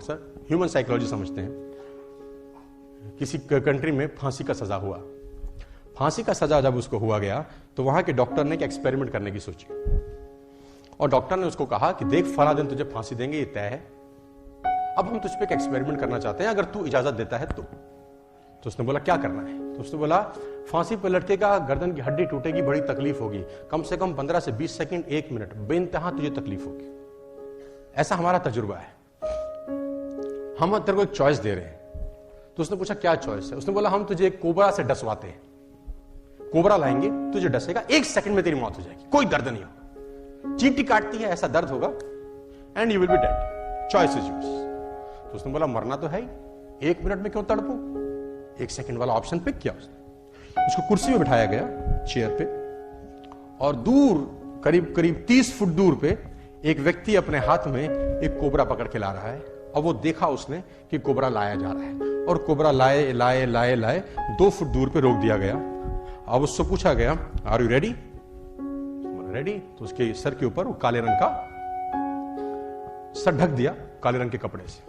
अक्सर human psychology समझते हैं। किसी कंट्री में फांसी का सजा हुआ। फांसी का सजा जब उसको हुआ गया तो वहां के डॉक्टर ने एक एक्सपेरिमेंट करने की सोची और डॉक्टर ने उसको कहा कि देख फला दिन तुझे फांसी देंगे, ये तय है। अब हम तुझ पे एक एक्सपेरिमेंट करना चाहते हैं, अगर तू इजाजत देता है तो उसने बोला क्या करना है? तो उसने बोला फांसी पर लटकेगा, गर्दन की हड्डी टूटेगी, बड़ी तकलीफ होगी, कम से कम 15 से 20 सेकंड, 1 मिनट, बेइंतहा तुझे तकलीफ होगी। ऐसा हमारा तजुर्बा है। हम तेरे को एक चॉइस दे रहे हैं। तो उसने पूछा क्या चॉइस है? उसने बोला हम तुझे एक कोबरा से डसवाते हैं, कोबरा लाएंगे, तुझे डसेगा, 1 सेकंड में तेरी मौत हो जाएगी, कोई दर्द नहीं होगा, चींटी काटती है ऐसा दर्द होगा and you will be dead, choice is yours. तो उसने बोला मरना तो है ही, 1 मिनट में क्यों तड़पूं? 1 सेकंड वाला ऑप्शन पिक किया उसने। उसको कुर्सी में बिठाया गया, चेयर पे, और दूर करीब करीब 30 फुट दूर पे एक व्यक्ति अपने हाथ में एक कोबरा पकड़ के ला रहा है और वो देखा उसने कि कोबरा लाया जा रहा है और कोबरा लाए लाए लाए लाए 2 फुट दूर पे रोक दिया गया। अब उससे पूछा गया आर यू रेडी? रेडी। तो उसके सर के ऊपर वो काले रंग का सर ढक दिया काले रंग के कपड़े से,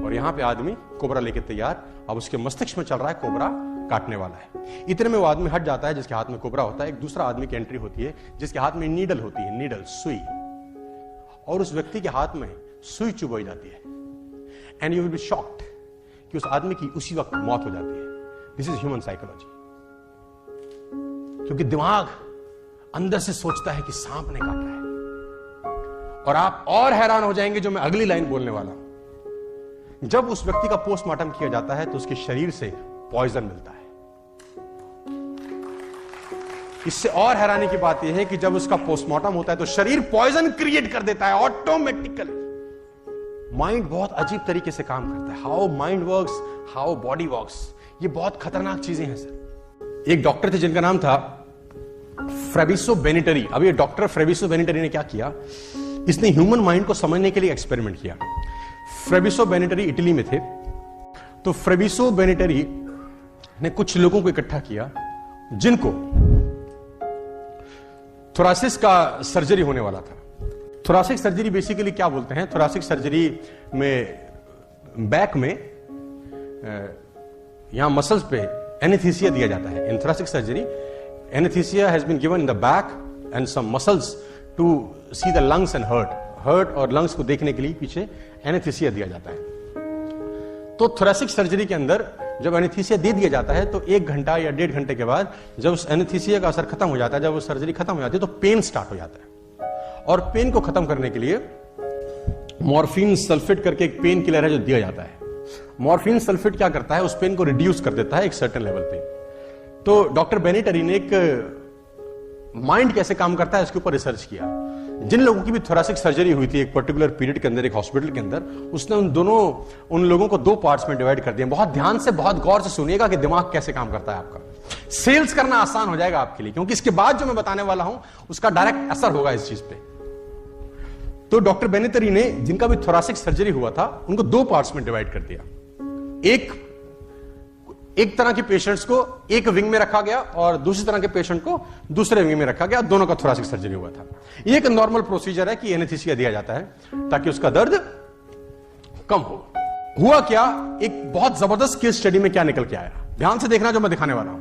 और यहां पे आदमी कोबरा लेके तैयार। अब उसके मस्तिष्क में चल रहा है कोबरा काटने वाला है। इतने में वो आदमी हट जाता है जिसके हाथ में कोबरा होता है। एक दूसरा आदमी की एंट्री होती है जिसके हाथ में नीडल होती है, नीडल, सुई, और उस व्यक्ति के हाथ में सुई चुभोई जाती है and you will be shocked कि उस आदमी की उसी वक्त मौत हो जाती है। This is human psychology. क्योंकि दिमाग अंदर से सोचता है कि सांप ने काटा है, और आप और हैरान हो जाएंगे जो मैं अगली लाइन बोलने वाला हूं। जब उस व्यक्ति का पोस्टमार्टम किया जाता है तो उसके शरीर से पॉइजन मिलता है। इससे और हैरानी की बात यह है कि जब उसका पोस्टमार्टम होता है तो शरीर पॉइजन क्रिएट कर देता है ऑटोमेटिकली। माइंड बहुत अजीब तरीके से काम करता है। How mind works, how body works, ये बहुत खतरनाक चीजें हैं सर। एक डॉक्टर थे जिनका नाम था फ्रेबिसो बेनिटरी। अब ये डॉक्टर फ्रेबिसो बेनिटरी ने क्या किया, इसने ह्यूमन माइंड को समझने के लिए एक्सपेरिमेंट किया। फ्रेबिसो बेनिटरी इटली में थे। तो फ्रेबिसो बेनिटरी ने कुछ लोगों को इकट्ठा किया जिनको थोरासिस का सर्जरी होने वाला था। थोरासिक सर्जरी बेसिकली क्या बोलते हैं? थोरासिक सर्जरी में बैक में यहां मसल्स पे एनेस्थीसिया दिया जाता है। In thoracic surgery anaesthesia has been given in the back and some muscles to see the lungs and heart और लंग्स को देखने के लिए पीछे एनेस्थीसिया दिया जाता है। तो थोरासिक सर्जरी के अंदर जब एनेस्थीसिया दे दिया जाता है तो 1 घंटा या 1.5 घंटे के बाद जब उस एनेस्थीसिया का असर खत्म हो जाता है, जब वो सर्जरी खत्म हो जाती है तो पेन स्टार्ट हो जाता है। और पेन को खत्म करने के लिए मॉर्फिन सल्फेट करके एक पेन किलर है जो दिया जाता है। मॉर्फिन सल्फेट क्या करता है, उस पेन को रिड्यूस कर देता है एक सर्टेन लेवल पे। तो डॉक्टर बेनिटरी ने एक माइंड कैसे काम करता है इसके ऊपर रिसर्च किया। जिन लोगों की भी थोरासिक सर्जरी हुई थी एक पर्टिकुलर पीरियड के अंदर एक हॉस्पिटल के अंदर, उसने उन लोगों को 2 पार्ट्स में डिवाइड कर दिया। बहुत ध्यान से बहुत गौर से सुनिएगा कि दिमाग कैसे काम करता है आपका। सेल्स करना आसान हो जाएगा आपके लिए, क्योंकि इसके बाद जो मैं बताने वाला हूं उसका डायरेक्ट असर होगा इस चीज पे। तो डॉक्टर बेनिटरी ने जिनका भी थोरासिक सर्जरी हुआ था उनको 2 पार्ट्स में डिवाइड कर दिया। एक तरह के पेशेंट्स को एक विंग में रखा गया और दूसरी तरह के पेशेंट को दूसरे विंग में रखा गया। दोनों का थोरासिक सर्जरी हुआ था। ये एक नॉर्मल प्रोसीजर है कि एनेस्थीसिया दिया जाता है ताकि उसका दर्द कम हो। हुआ क्या, एक बहुत जबरदस्त केस स्टडी में क्या निकल के आया, ध्यान से देखना जो मैं दिखाने वाला हूं।